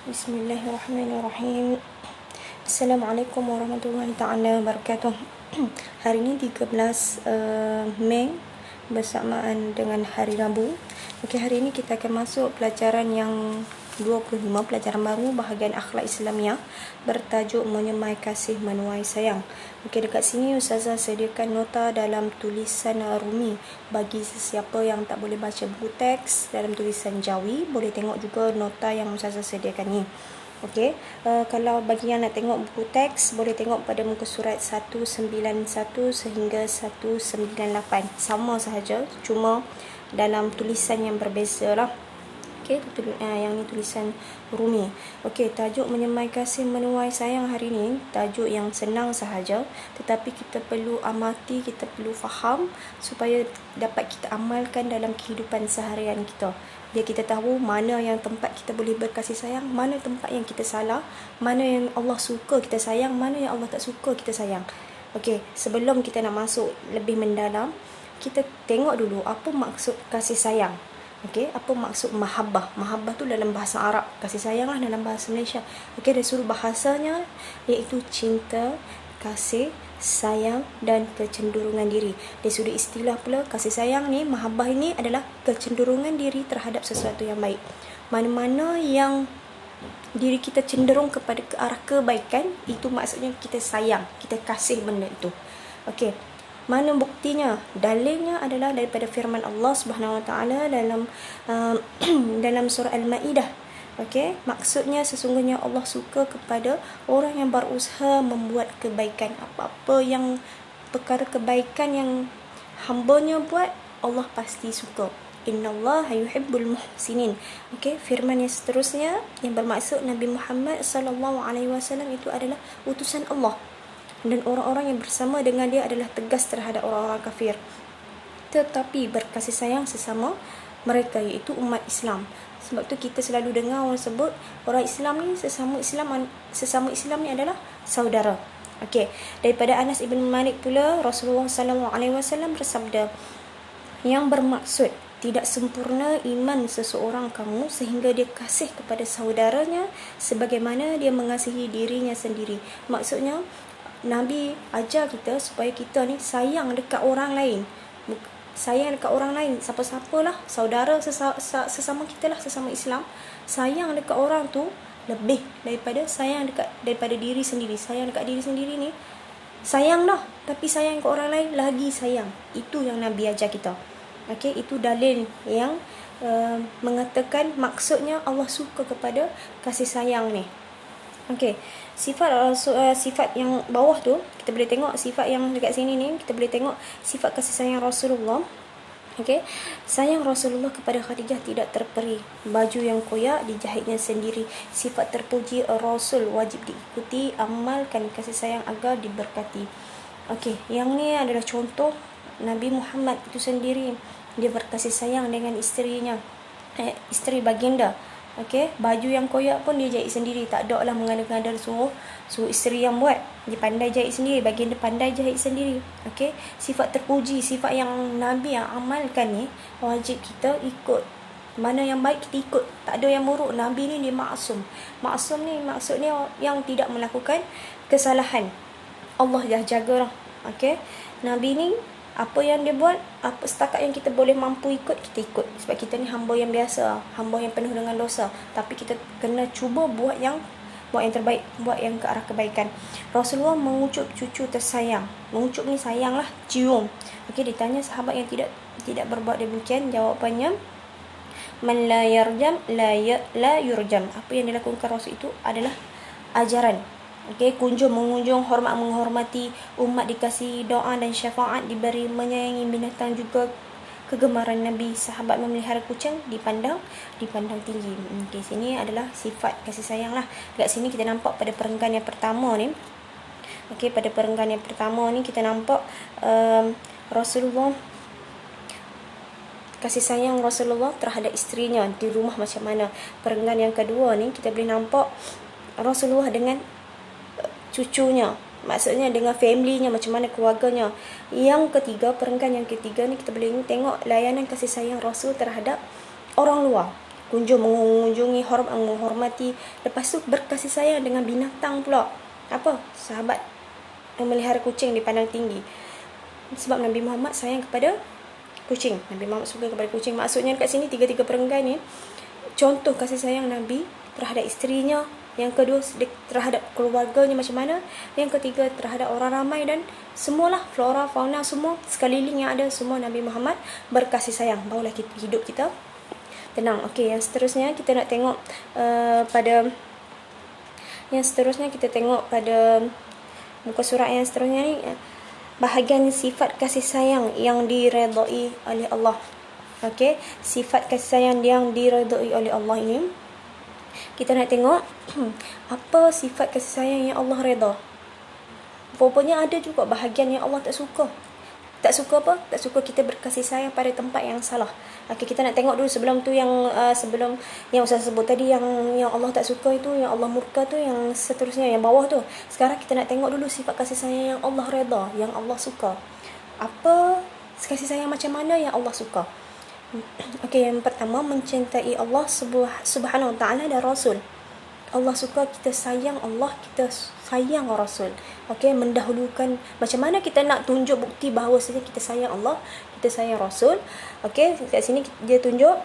Bismillahirrahmanirrahim. Assalamualaikum warahmatullahi ta'ala wabarakatuh. Hari ini 13 Mei bersamaan dengan hari Rabu. Okey, hari ini kita akan masuk pelajaran yang 25, pelajaran baru bahagian akhlak Islamiah bertajuk menyemai kasih menuai sayang. Okey, dekat sini Ustazah sediakan nota dalam tulisan Rumi bagi sesiapa yang tak boleh baca buku teks dalam tulisan Jawi, boleh tengok juga nota yang Ustazah sediakan ni. Okey, kalau bagi yang nak tengok buku teks, boleh tengok pada muka surat 191 sehingga 198. Sama sahaja, cuma dalam tulisan yang berbeza lah. Okey, yang ni tulisan Rumi. Okey, tajuk menyemai kasih menuai sayang hari ni tajuk yang senang sahaja, tetapi kita perlu amati, kita perlu faham supaya dapat kita amalkan dalam kehidupan seharian kita. Biar kita tahu mana yang tempat kita boleh berkasih sayang, mana tempat yang kita salah, mana yang Allah suka kita sayang, mana yang Allah tak suka kita sayang. Okey, sebelum kita nak masuk lebih mendalam, kita tengok dulu apa maksud kasih sayang. Okey, apa maksud mahabbah? Mahabbah tu dalam bahasa Arab, kasih sayang lah dalam bahasa Malaysia. Okey, dari sudut bahasanya iaitu cinta, kasih, sayang dan kecenderungan diri. Dari sudut istilah pula, kasih sayang ni, mahabbah ini adalah kecenderungan diri terhadap sesuatu yang baik. Mana-mana yang diri kita cenderung kepada ke arah kebaikan, itu maksudnya kita sayang, kita kasih benda itu. Okey, mana buktinya? Dalilnya adalah daripada firman Allah Subhanahu Wa Taala dalam dalam surah Al-Maidah. Okey, maksudnya sesungguhnya Allah suka kepada orang yang berusaha membuat kebaikan. Apa-apa yang perkara kebaikan yang hamba-Nya buat, Allah pasti suka. Innallaha yuhibbul muhsinin. Okey, firman yang seterusnya yang bermaksud Nabi Muhammad sallallahu alaihi wasallam itu adalah utusan Allah. Dan orang-orang yang bersama dengan dia adalah tegas terhadap orang-orang kafir, tetapi berkasih sayang sesama mereka, iaitu umat Islam. Sebab tu kita selalu dengar orang sebut orang Islam ni, sesama Islam ni adalah saudara. Okey, daripada Anas ibn Malik pula Rasulullah sallallahu alaihi wasallam bersabda, yang bermaksud tidak sempurna iman seseorang kamu sehingga dia kasih kepada saudaranya sebagaimana dia mengasihi dirinya sendiri. Maksudnya Nabi ajar kita supaya kita ni sayang dekat orang lain. Sayang dekat orang lain, siapa-siapalah, saudara sesama kita lah, sesama Islam. Sayang dekat orang tu lebih daripada sayang daripada diri sendiri. Sayang dekat diri sendiri ni sayang dah, tapi sayang ke orang lain lagi sayang. Itu yang Nabi ajar kita. Okey, itu dalil yang mengatakan maksudnya Allah suka kepada kasih sayang ni. Okey, sifat yang bawah tu kita boleh tengok, sifat yang dekat sini ni kita boleh tengok sifat kasih sayang Rasulullah. Okey, sayang Rasulullah kepada Khadijah tidak terperi. Baju yang koyak dijahitnya sendiri. Sifat terpuji Rasul wajib diikuti, amalkan kasih sayang agar diberkati. Okey, yang ni adalah contoh Nabi Muhammad itu sendiri. Dia berkasih sayang dengan isterinya, isteri baginda. Okey, baju yang koyak pun dia jahit sendiri, tak ada lah mengada-ngada suruh isteri yang buat. Dia pandai jahit sendiri, baginda pandai jahit sendiri. Okey, sifat terpuji, sifat yang Nabi yang amalkan ni, wajib kita ikut. Mana yang baik kita ikut, tak ada yang buruk. Nabi ni dia maksum. Maksum ni maksudnya yang tidak melakukan kesalahan. Allah dah jaga lah. Okey, Nabi ni apa yang dia buat, apa setakat yang kita boleh mampu ikut, kita ikut. Sebab kita ni hamba yang biasa, hamba yang penuh dengan dosa, tapi kita kena cuba buat yang terbaik, buat yang ke arah kebaikan. Rasulullah mengucup cucu tersayang. Mengucup ni sayang lah, cium. Okey, ditanya sahabat yang tidak berbuat demikian, jawapannya man la yarjam la yurjam. Apa yang dilakukan Rasul itu adalah ajaran. Okey, mengunjung, hormat menghormati, umat dikasih doa dan syafaat, diberi menyayangi binatang juga kegemaran Nabi. Sahabat memelihara kucing dipandang tinggi. Okey, sini adalah sifat kasih sayang lah. Dekat sini kita nampak pada perenggan yang pertama ni. Okey, pada perenggan yang pertama ni kita nampak Rasulullah, kasih sayang Rasulullah terhadap isterinya di rumah macam mana. Perenggan yang kedua ni kita boleh nampak Rasulullah dengan cucunya, maksudnya dengan family-nya, macam mana keluarganya. Yang ketiga, perenggan yang ketiga ni kita boleh tengok layanan kasih sayang Rasul terhadap orang luar. kunjung mengunjungi, menghormati. Lepas tu berkasih sayang dengan binatang pula. Apa? Sahabat memelihara kucing dipandang tinggi. Sebab Nabi Muhammad sayang kepada kucing. Nabi Muhammad suka kepada kucing. Maksudnya kat sini tiga-tiga perenggan ni contoh kasih sayang Nabi terhadap isterinya, yang kedua terhadap keluarganya macam mana, yang ketiga terhadap orang ramai, dan semualah flora, fauna, semua sekeliling yang ada, semua Nabi Muhammad berkasih sayang. Barulah hidup kita tenang. Okey, yang seterusnya kita nak tengok pada muka surat yang seterusnya ni, bahagian sifat kasih sayang yang diredai oleh Allah. Okey, sifat kasih sayang yang diredai oleh Allah ini kita nak tengok apa sifat kasih sayang yang Allah reda. Rupanya ada juga bahagian yang Allah tak suka. Tak suka apa? Tak suka kita berkasih sayang pada tempat yang salah. Okey, kita nak tengok dulu sebelum tu sebelum yang Ustaz sebut tadi, yang Allah tak suka itu, yang Allah murka tu, yang seterusnya yang bawah tu. Sekarang kita nak tengok dulu sifat kasih sayang yang Allah reda, yang Allah suka. Apa kasih sayang macam mana yang Allah suka? Okey, yang pertama mencintai Allah Subhanahu Wa Taala dan Rasul. Allah suka kita sayang Allah, kita sayang Rasul. Okey, mendahulukan. Macam mana kita nak tunjuk bukti bahawa kita sayang Allah, kita sayang Rasul? Okey, kat sini dia tunjuk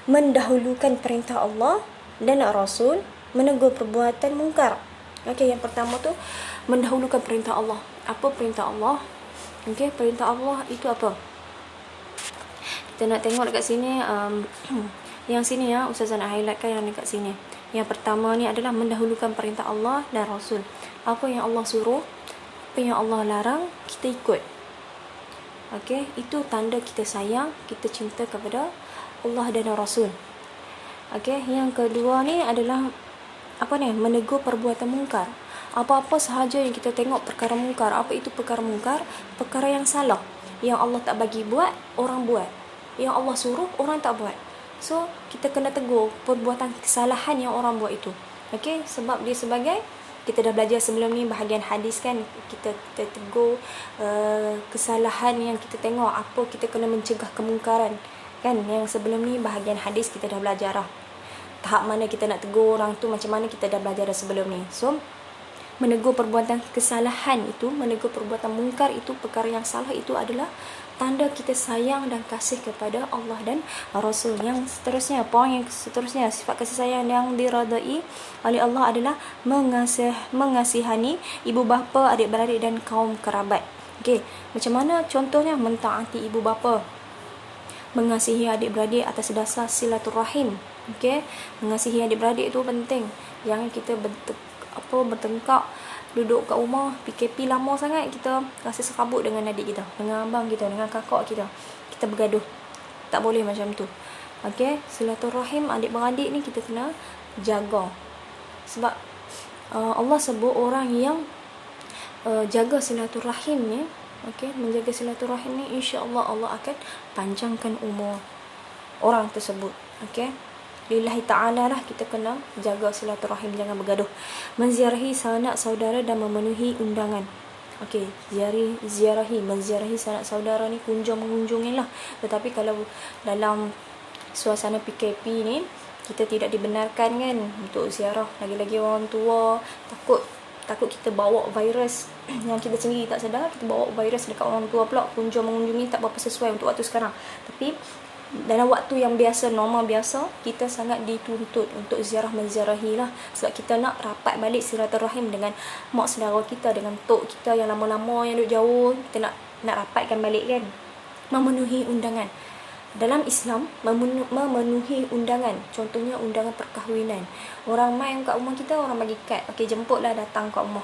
mendahulukan perintah Allah dan Rasul, menegur perbuatan mungkar. Okey, yang pertama tu mendahulukan perintah Allah. Apa perintah Allah? Okey, perintah Allah itu apa? Kita nak tengok dekat sini, yang sini ya, Ustazah nak highlightkan yang dekat sini. Yang pertama ni adalah mendahulukan perintah Allah dan Rasul. Apa yang Allah suruh, apa yang Allah larang, kita ikut. Okey, itu tanda kita sayang, kita cinta kepada Allah dan Rasul. Okey, yang kedua ni adalah menegur perbuatan mungkar. Apa-apa sahaja yang kita tengok perkara mungkar. Apa itu perkara mungkar? Perkara yang salah, yang Allah tak bagi buat, orang buat. Yang Allah suruh, orang tak buat. So, kita kena tegur perbuatan kesalahan yang orang buat itu. Okey, sebab dia sebagai, kita dah belajar sebelum ni bahagian hadis kan, kita tegur kesalahan yang kita tengok, apa kita kena mencegah kemungkaran kan. Yang sebelum ni bahagian hadis kita dah belajar lah. Tahap mana kita nak tegur orang tu, macam mana kita dah belajar dah sebelum ni. So, menegur perbuatan kesalahan itu, menegur perbuatan mungkar itu, perkara yang salah itu adalah tanda kita sayang dan kasih kepada Allah dan Rasul. Yang seterusnya, poin yang seterusnya, sifat kasih sayang yang diredai oleh Allah adalah mengasihani ibu bapa, adik-beradik dan kaum kerabat. Okey, macam mana contohnya? Mentaati ibu bapa, mengasihi adik-beradik atas dasar silaturahim. Okey, mengasihi adik-beradik itu penting. Jangan kita bertengkar, duduk kat rumah PKP lama sangat, kita rasa sekabut dengan adik kita, dengan abang kita, dengan kakak kita, kita bergaduh. Tak boleh macam tu. Okey, silaturahim adik-beradik ni kita kena jaga. Sebab Allah sebut orang yang jaga silaturahim ni, okey, menjaga silaturahim ni, insya-Allah Allah akan panjangkan umur orang tersebut. Okey, lillahi ta'ala lah, kita kena jaga silaturahim, jangan bergaduh. Menziarahi sanak saudara dan memenuhi undangan. Okey, menziarahi sanak saudara ni, mengunjungi lah. Tetapi kalau dalam suasana PKP ni, kita tidak dibenarkan kan untuk ziarah, lagi-lagi orang tua. Takut kita bawa virus yang kita sendiri tak sedar, kita bawa virus dekat orang tua pula. Mengunjungi tak berapa sesuai untuk waktu sekarang. Tapi dalam waktu yang biasa, normal biasa, kita sangat dituntut untuk menziarahi lah. Sebab kita nak rapat balik silaturahim dengan mak saudara kita, dengan tok kita yang lama-lama yang duduk jauh. Kita nak rapatkan balik kan. Memenuhi undangan. Dalam Islam, memenuhi undangan. Contohnya undangan perkahwinan. Orang main kat rumah kita, orang bagi kad. Okey, jemputlah, datang kat rumah.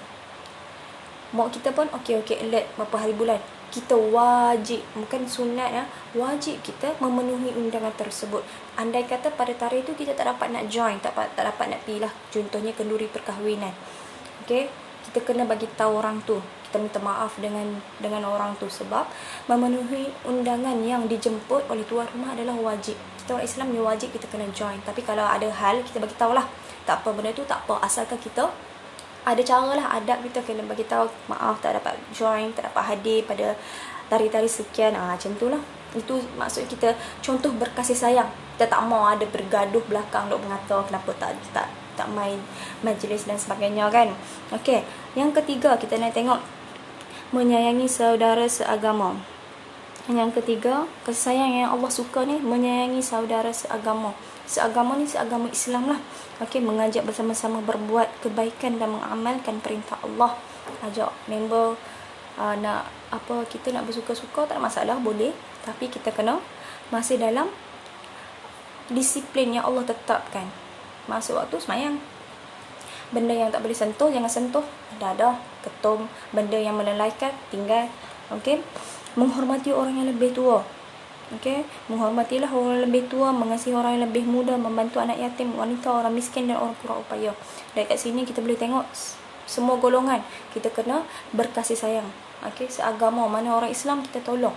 Mak kita pun okey alert berapa hari bulan. Kita wajib, bukan sunat wajib kita memenuhi undangan tersebut. Andai kata pada tarikh itu kita tak dapat nak join, tak dapat nak pergi lah, contohnya kenduri perkahwinan. Okey, kita kena bagi tahu orang tu, kita minta maaf dengan orang tu, sebab memenuhi undangan yang dijemput oleh tuan rumah adalah wajib. Kita orang Islam ni wajib, kita kena join. Tapi kalau ada hal, kita bagi tahulah. Tak apa, benda tu tak apa, asalkan kita ada cara lah, adab kita kena bagi tahu, maaf tak dapat join, tak dapat hadir pada Tari-tari sekian, macam tu lah. Itu maksud kita contoh berkasih sayang. Kita tak mau ada bergaduh belakang duk mengata kenapa tak main majlis dan sebagainya kan. Okey, yang ketiga kita nak tengok menyayangi saudara seagama. Yang ketiga, kasih sayang yang Allah suka ni menyayangi saudara seagama. Seagama ni seagama Islam lah. Okey, mengajak bersama-sama berbuat kebaikan dan mengamalkan perintah Allah. Ajak member nak apa, kita nak bersuka-suka tak ada masalah, boleh, tapi kita kena masih dalam disiplin yang Allah tetapkan. Masuk waktu semayang. Benda yang tak boleh sentuh jangan sentuh. Dadah, ketum, benda yang melelaikan tinggal. Okey, menghormati orang yang lebih tua. Okey, menghormatilah orang yang lebih tua, mengasihi orang yang lebih muda, membantu anak yatim, wanita, orang miskin dan orang kurang upaya. Dan kat sini kita boleh tengok semua golongan kita kena berkasih sayang. Okey, seagama, mana orang Islam kita tolong.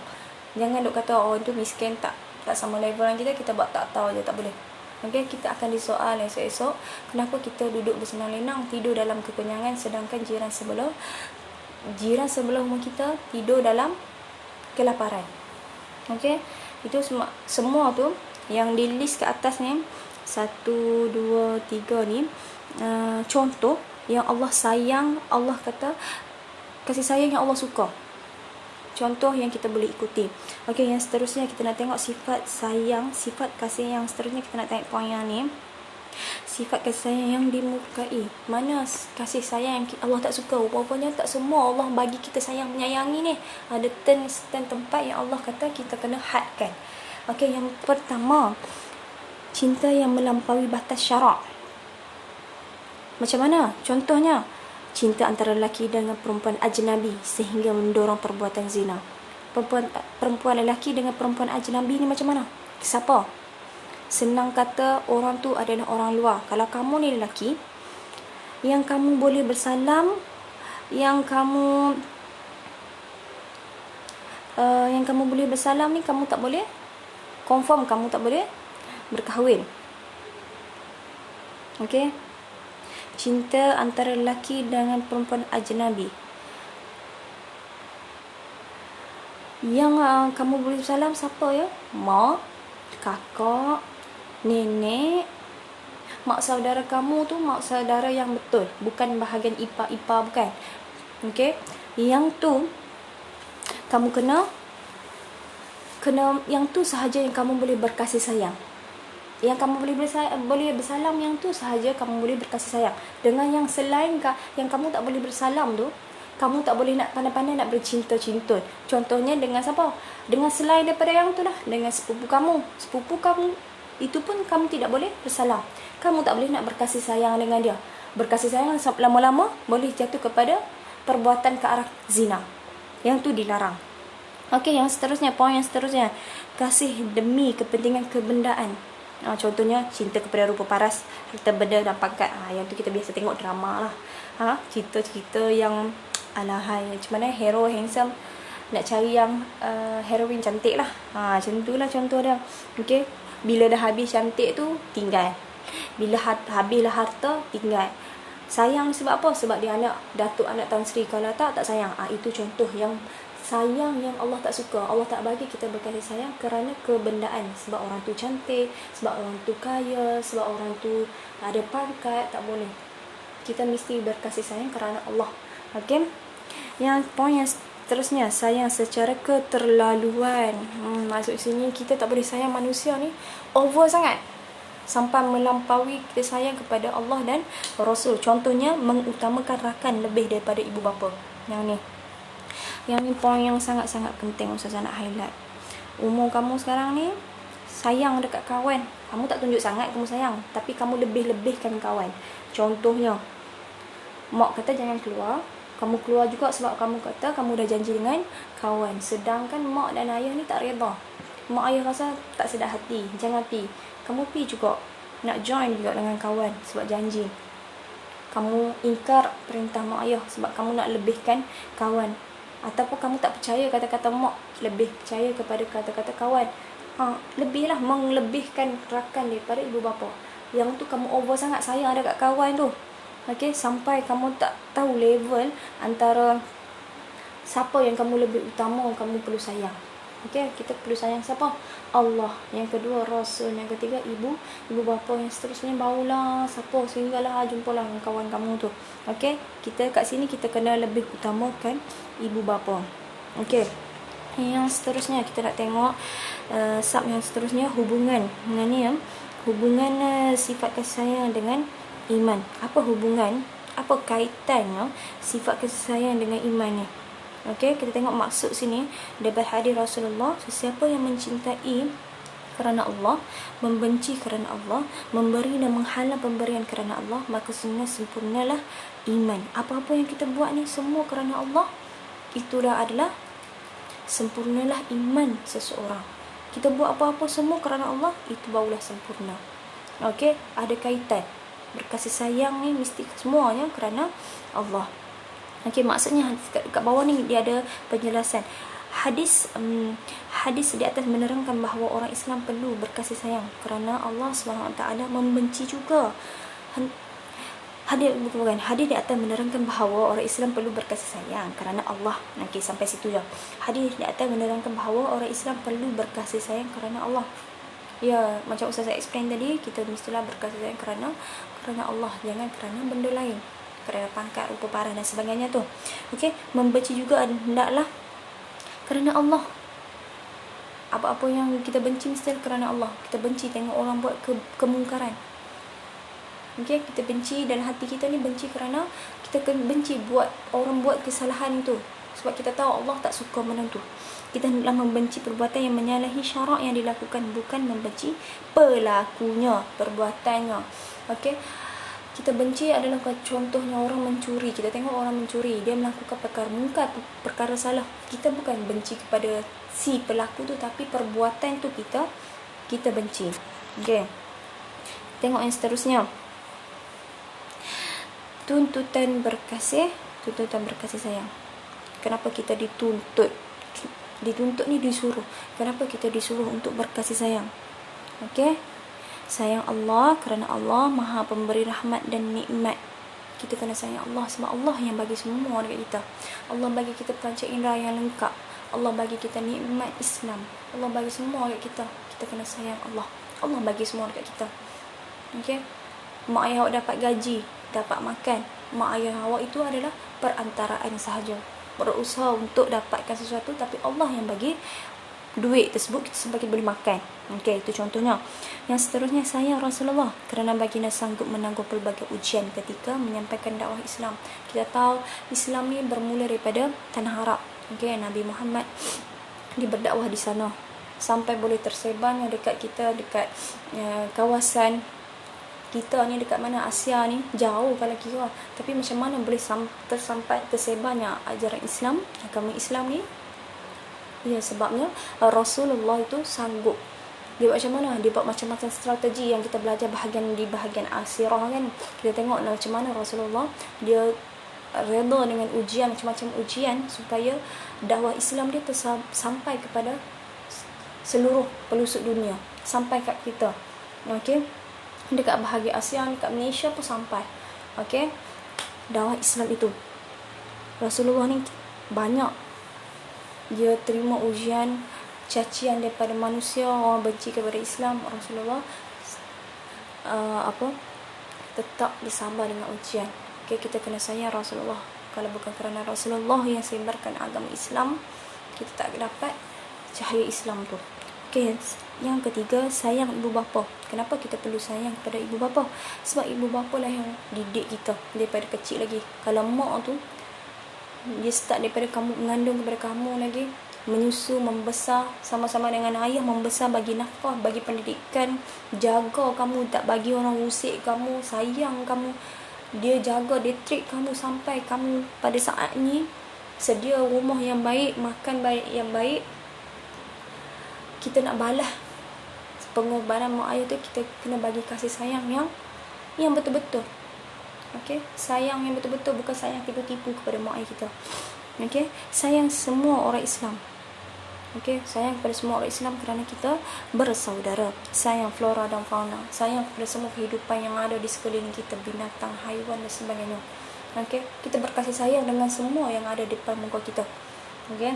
Jangan duk kata orang tu miskin, tak sama level dengan kita buat tak tahu je, tak boleh. Okey, kita akan disoal esok-esok kenapa kita duduk bersenang lenang tidur dalam kekenyangan sedangkan jiran sebelah rumah kita tidur dalam kelaparan. Okey, itu semua tu yang di list ke atas ni 1 2 3 ni contoh yang Allah sayang, Allah kata kasih sayang yang Allah suka. Contoh yang kita boleh ikuti. Okey, yang seterusnya kita nak tengok sifat sayang, sifat kasih yang seterusnya kita nak tengok poin yang ni. Sifat kasih sayang yang dimurkai. Mana kasih sayang yang Allah tak suka? Rupanya tak semua Allah bagi kita sayang menyayangi ni. Ada turn tempat yang Allah kata kita kena hadkan. Okey, yang pertama, cinta yang melampaui batas syarak. Macam mana? Contohnya, cinta antara lelaki dengan perempuan ajnabi sehingga mendorong perbuatan zina. Perempuan lelaki dengan perempuan ajnabi ni macam mana? Siapa? Senang kata orang tu adalah orang luar. Kalau kamu ni lelaki, yang kamu boleh bersalam, yang kamu boleh bersalam ni kamu tak boleh, confirm kamu tak boleh berkahwin. Okey, cinta antara lelaki dengan perempuan ajnabi. Yang kamu boleh bersalam siapa ya? Mak, kakak, nenek. Mak saudara kamu tu mak saudara yang betul, bukan bahagian ipar-ipar, bukan. Okey, yang tu kamu kena yang tu sahaja yang kamu boleh berkasih sayang. Yang kamu boleh bersalam, yang tu sahaja kamu boleh berkasih sayang. Dengan yang selain yang kamu tak boleh bersalam tu, kamu tak boleh nak pandai-pandai nak bercinta-cinta. Contohnya dengan siapa? Dengan selain daripada yang tu lah, dengan sepupu kamu. Sepupu kamu itu pun kamu tidak boleh bersalam. Kamu tak boleh nak berkasih sayang dengan dia. Berkasih sayang lama-lama boleh jatuh kepada perbuatan ke arah zina. Yang tu dilarang. Okey, yang seterusnya, poin yang seterusnya, kasih demi kepentingan kebendaan. Contohnya cinta kepada rupa paras, harta benda dan pangkat. Yang tu kita biasa tengok drama lah. Cerita-cerita yang alahai, macam mana hero handsome nak cari yang heroin cantik lah. Macam tu lah contoh dia. Okey, bila dah habis cantik tu tinggal. Bila habislah harta tinggal. Sayang sebab apa? Sebab dia anak Datuk anak Tan Sri. Kalau tak sayang. Itu contoh yang sayang yang Allah tak suka. Allah tak bagi kita berkasih sayang kerana kebendaan. Sebab orang tu cantik, sebab orang tu kaya, sebab orang tu ada pangkat. Tak boleh. Kita mesti berkasih sayang kerana Allah. Okey. Yang poin yang seterusnya, sayang secara keterlaluan. Maksud sini kita tak boleh sayang manusia ni over sangat sampai melampaui kita sayang kepada Allah dan Rasul. Contohnya mengutamakan rakan lebih daripada ibu bapa. Yang ni poin yang sangat-sangat penting Ustazah nak highlight. Umur kamu sekarang ni sayang dekat kawan. Kamu tak tunjuk sangat kamu sayang, tapi kamu lebih-lebihkan kawan. Contohnya, mak kata jangan keluar, kamu keluar juga sebab kamu kata kamu dah janji dengan kawan. Sedangkan mak dan ayah ni tak reda. Mak ayah rasa tak sedap hati, jangan pi. Kamu pi juga, nak join juga dengan kawan sebab janji. Kamu ingkar perintah mak ayah sebab kamu nak lebihkan kawan. Ataupun kamu tak percaya kata-kata mak, lebih percaya kepada kata-kata kawan. Lebihlah melebihkan rakan daripada ibu bapa. Yang tu kamu over sangat sayang dekat kawan tu. Okey, sampai kamu tak tahu level antara siapa yang kamu lebih utama kamu perlu sayang. Okey, kita perlu sayang siapa? Allah. Yang kedua Rasul, yang ketiga ibu bapa, yang seterusnya barulah siapa, sehinggalah jumpalah kawan kamu tu. Okey, kita kat sini kita kena lebih utamakan ibu bapa. Okey. Yang seterusnya kita nak tengok sub yang seterusnya, hubungan dengan ni ya. Hubungan sifat kasih sayang dengan iman. Apa hubungan? Apa kaitannya sifat kasih sayang dengan iman ni? Okey, kita tengok maksud sini daripada hadis Rasulullah. Sesiapa yang mencintai kerana Allah, membenci kerana Allah, memberi dan menghalang pemberian kerana Allah, maka sempurnalah iman. Apa-apa yang kita buat ni semua kerana Allah, itulah adalah sempurnalah iman seseorang. Kita buat apa-apa semua kerana Allah, itu barulah sempurna. Okey, ada kaitan. Berkasih sayang ni mesti semuanya kerana Allah. Okey, maksudnya kat bawah ni dia ada penjelasan. Hadis di atas menerangkan bahawa orang Islam perlu berkasih sayang kerana Allah SWT membenci juga. Hadis di atas menerangkan bahawa orang Islam perlu berkasih sayang kerana Allah. Okey, sampai situ je. Hadis di atas menerangkan bahawa orang Islam perlu berkasih sayang kerana Allah. Ya, macam Ustaz saya explain tadi, kita mestilah berkasih sayang kerana Allah, jangan kerana benda lain, kerana pangkat, rupa parah dan sebagainya tu. Okey, membenci juga hendaklah kerana Allah. Apa-apa yang kita benci mesti kerana Allah. Kita benci tengok orang buat kemungkaran. Okey, kita benci dan hati kita ni benci kerana kita benci buat orang buat kesalahan tu. Sebab kita tahu Allah tak suka benda tu. Kita hendaklah membenci perbuatan yang menyalahi syarak yang dilakukan, bukan membenci pelakunya, perbuatannya. Okey, kita benci adalah contohnya orang mencuri. Kita tengok orang mencuri, dia melakukan perkara mungkar, perkara salah. Kita bukan benci kepada si pelaku tu, tapi perbuatan tu kita benci. Okey, tengok yang seterusnya. Tuntutan berkasih sayang. Kenapa kita dituntut? Dituntut ni disuruh. Kenapa kita disuruh untuk berkasih sayang? Okey, sayang Allah kerana Allah Maha Pemberi rahmat dan nikmat. Kita kena sayang Allah sebab Allah yang bagi semua dekat kita. Allah bagi kita panca indera yang lengkap. Allah bagi kita nikmat Islam. Allah bagi semua dekat kita. Kita kena sayang Allah. Allah bagi semua dekat kita. Okey, mak ayah awak dapat gaji, dapat makan. Mak ayah awak itu adalah perantaraan sahaja, berusaha untuk dapatkan sesuatu, tapi Allah yang bagi duit tersebut kita sebagai boleh makan. Okey, itu contohnya. Yang seterusnya, sayang Rasulullah kerana baginda sanggup menanggung pelbagai ujian ketika menyampaikan dakwah Islam. Kita tahu Islam ni bermula daripada tanah Arab. Okey, Nabi Muhammad dia berdakwah di sana sampai boleh tersebarnya dekat kita, dekat kawasan kita ni, dekat mana Asia ni, jauh kalau kira. Tapi macam mana boleh tersebarnya ajaran Islam, agama Islam ni? Ya, sebabnya Rasulullah itu sanggup. Dia buat macam mana? Dia buat macam-macam strategi yang kita belajar di bahagian asirah kan. Kita tengok macam mana Rasulullah dia reda dengan ujian, macam-macam ujian, supaya dakwah Islam dia sampai kepada seluruh pelosok dunia, sampai kat kita. Okey, dekat bahagian Asia, dekat Malaysia pun sampai. Okey, dakwah Islam itu Rasulullah ni banyak dia terima ujian, cacian daripada manusia, orang benci kepada Islam. Rasulullah tetap bersabar dengan ujian. Okey, kita kena sayang Rasulullah. Kalau bukan kerana Rasulullah yang sebarkan agama Islam, kita tak dapat cahaya Islam tu. Okey, yang ketiga, sayang ibu bapa. Kenapa kita perlu sayang kepada ibu bapa? Sebab ibu bapa lah yang didik kita daripada kecil lagi. Kalau mak tu dia start daripada kamu, mengandung kepada kamu lagi, menyusu, membesar sama-sama dengan ayah, membesar, bagi nafkah, bagi pendidikan, jaga kamu, tak bagi orang usik kamu, sayang kamu, dia jaga, dia treat kamu sampai kamu pada saat ni sedia rumah yang baik, makan baik yang baik. Kita nak balas pengorbanan mak ayah tu, kita kena bagi kasih sayang yang betul-betul. Okey, sayang yang betul-betul, bukan sayang tipu-tipu kepada mak ayah kita. Okey, sayang semua orang Islam. Okey, sayang kepada semua orang Islam kerana kita bersaudara. Sayang flora dan fauna, sayang kepada semua kehidupan yang ada di sekeliling kita, binatang, haiwan dan sebagainya. Okey, kita berkasih sayang dengan semua yang ada di depan muka kita. Okey.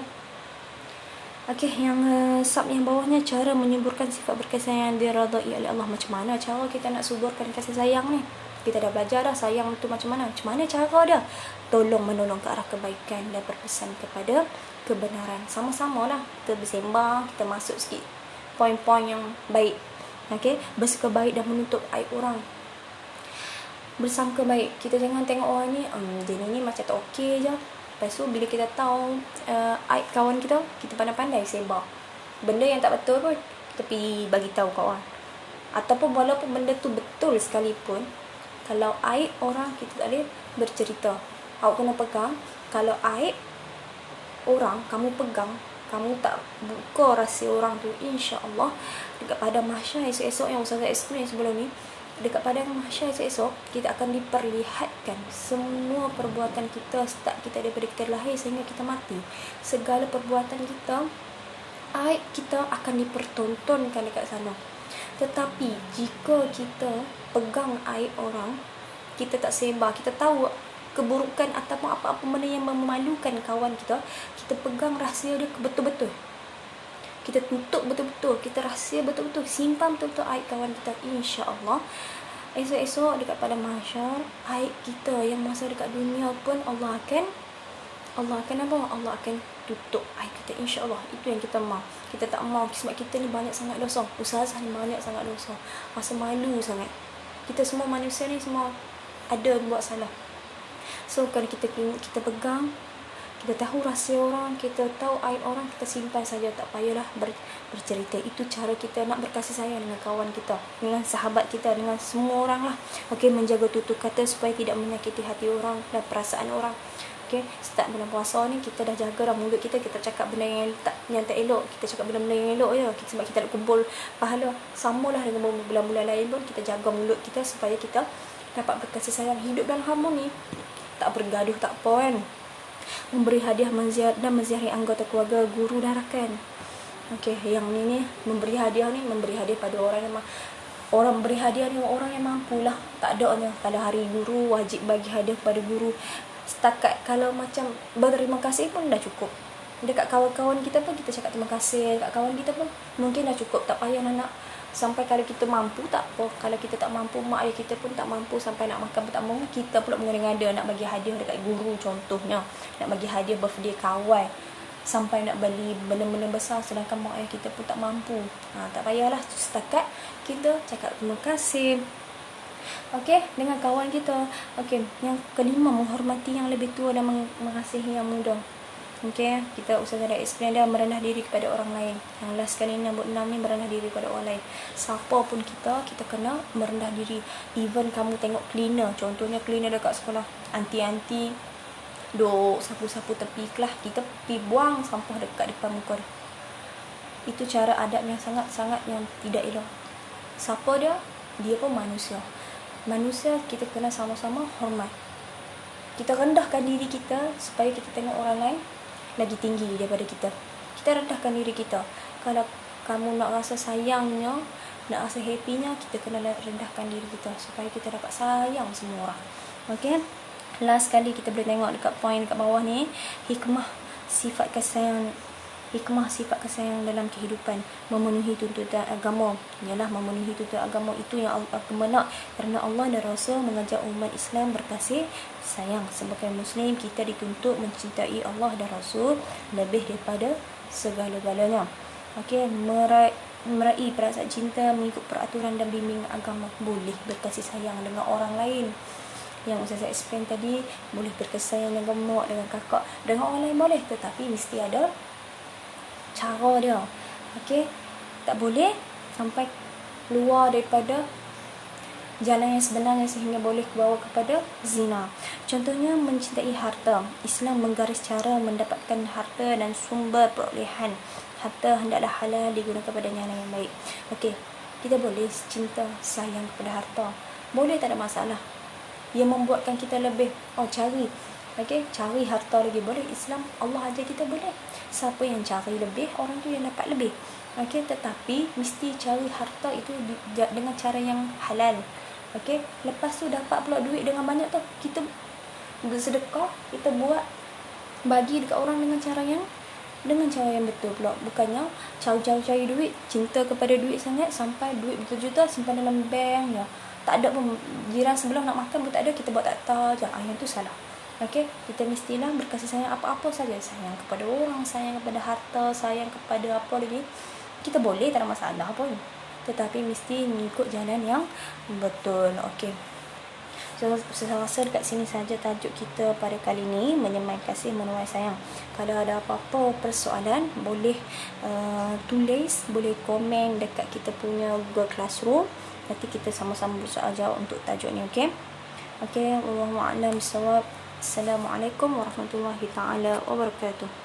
Okey, yang sub yang bawahnya, cara menyuburkan sifat berkasih yang diradai oleh Allah. Macam mana cara kita nak suburkan kasih sayang ni? Kita dah belajar dah sayang tu macam mana. Macam mana cara dia? Tolong menolong ke arah kebaikan dan berpesan kepada kebenaran. Sama-sama lah kita bersembang, kita masuk sikit poin-poin yang baik. Okey, bersuka baik dan menutup aib orang. Bersangka baik. Kita jangan tengok orang ni, dia ni macam tak okey je. Lepas tu bila kita tahu aib kawan kita, kita pandai-pandai sebar benda yang tak betul pun, kita pergi bagi tahu kat orang. Ataupun walaupun benda tu betul sekalipun, kalau aib orang, kita tak boleh bercerita. Awak kena pegang. Kalau aib orang kamu pegang, kamu tak buka rahsia orang tu, insya-Allah dekat padang mahsyar esok-esok, yang Ustazah explain sebelum ni, dekat padang mahsyar esok-esok, kita akan diperlihatkan semua perbuatan kita start kita daripada kita lahir sehingga kita mati. Segala perbuatan kita, aib kita akan dipertontonkan dekat sana. Tetapi jika kita pegang aib orang, kita tak sebar, kita tahu keburukan ataupun apa-apa benda yang memalukan kawan kita, kita pegang rahsia dia betul-betul. Kita tutup betul-betul, kita rahsia betul-betul, simpan betul-betul aib kawan kita, insya-Allah esok-esok dekat padang mahsyar, aib kita yang masa dekat dunia pun Allah akan apa? Allah akan tutup aib kita, insya-Allah. Itu yang kita mahu. Kita tak mahu sebab kita ni banyak sangat dosa. Ustazah ni banyak sangat dosa. Rasa malu sangat. Kita semua manusia ni semua ada buat salah. So kalau kita pegang, kita tahu rahsia orang, kita tahu aib orang, kita simpan saja, tak payahlah bercerita. Itu cara kita nak berkasih sayang dengan kawan kita, dengan sahabat kita, dengan semua orang lah. Okey, menjaga tutur kata supaya tidak menyakiti hati orang dan perasaan orang. Okey, start bulan puasa ni kita dah jaga dah mulut kita, kita cakap benda yang tak elok, kita cakap benda-benda yang elok je, sebab kita nak kumpul pahala. Samalah dengan bulan-bulan lain pun, kita jaga mulut kita supaya kita dapat berkasih sayang, hidup dalam harmoni, tak bergaduh, tak apa kan. Memberi hadiah dan menziarahi anggota keluarga, guru dan rakan. Okey, yang ni memberi hadiah pada orang beri hadiah ni orang yang mampulah. Tak adanya kalau hari guru wajib bagi hadiah kepada guru. Setakat kalau macam berterima kasih pun dah cukup. Dekat kawan-kawan kita pun kita cakap terima kasih, dekat kawan kita pun mungkin dah cukup. Tak payah nak sampai kalau kita mampu, tak apa. Kalau kita tak mampu, mak ayah kita pun tak mampu, sampai nak makan pun tak mampu, kita pula mengada-ngada nak bagi hadiah dekat guru contohnya, nak bagi hadiah birthday kawan, sampai nak beli benda-benda besar sedangkan mak ayah kita pun tak mampu. Tak payahlah, setakat kita cakap terima kasih. Okey, dengan kawan kita. Okey, yang kelima, menghormati yang lebih tua dan mengasihi yang muda. Okey, kita Ustazah dah explain dah, merendah diri kepada orang lain. Yang last kali ni, nombor 6 ni, merendah diri kepada orang lain. Siapa pun kita kena merendah diri. Even kamu tengok cleaner, contohnya cleaner dekat sekolah, anti-anti duk sapu-sapu tepi kelas, kita pergi buang sampah dekat depan muka dia. Itu cara adab yang sangat-sangat yang tidak elok. Siapa dia? Dia pun manusia. Manusia, kita kena sama-sama hormat. Kita rendahkan diri kita supaya kita tengok orang lain lagi tinggi daripada kita. Kita rendahkan diri kita. Kalau kamu nak rasa sayangnya, nak rasa happynya, kita kena rendahkan diri kita supaya kita dapat sayang semua orang. Okey, last kali kita boleh tengok dekat poin dekat bawah ni, hikmah sifat kasih sayang dalam kehidupan, memenuhi tuntutan agama. Ialah memenuhi tuntutan agama, itu yang agama nak, kerana Allah dan Rasul mengajak umat Islam berkasih sayang. Sebagai Muslim, kita dituntut mencintai Allah dan Rasul lebih daripada segala-galanya. Okey, meraih perasaan cinta, mengikut peraturan dan bimbingan agama. Boleh berkasih sayang dengan orang lain. Yang Ustazah explain tadi, boleh berkasih sayang dengan mak, dengan kakak, dengan orang lain boleh, tetapi mesti ada cara dia. Okey, tak boleh sampai keluar daripada jalan yang sebenarnya sehingga boleh bawa kepada zina. Contohnya mencintai harta. Islam menggaris cara mendapatkan harta dan sumber perolehan harta hendaklah halal digunakan pada jalan yang baik. Okey, kita boleh cinta sayang kepada harta, boleh, tak ada masalah. Yang membuatkan kita lebih cari, cari harta lagi boleh. Islam, Allah ajar kita boleh. Siapa yang cari lebih, orang tu yang dapat lebih. Okey, tetapi mesti cari harta itu dengan cara yang halal. Okey, lepas tu dapat pula duit dengan banyak tu, kita bersedekah, kita buat bagi dekat orang dengan cara yang betul pula. Bukannya jauh-jauh cari duit, cinta kepada duit sangat sampai duit berjuta-juta simpan dalam bank ya. Tak ada pun, jiran sebelah nak makan pun tak ada, kita buat tak tahu je. Yang tu salah. Okey, kita mestilah berkasih sayang apa-apa saja. Sayang kepada orang, sayang kepada harta, sayang kepada apa lagi. Kita boleh, tak ada masalah pun. Tetapi mesti mengikut jalan yang betul. Okey. So, saya rasa dekat sini saja tajuk kita pada kali ini, menyemai kasih, menuai sayang. Kalau ada apa-apa persoalan, boleh tulis, boleh komen dekat kita punya Google Classroom. Nanti kita sama-sama berusaha jawab untuk tajuk ni, okey? Okey, wallahu a'lam bissawab. Assalamualaikum warahmatullahi taala wabarakatuh.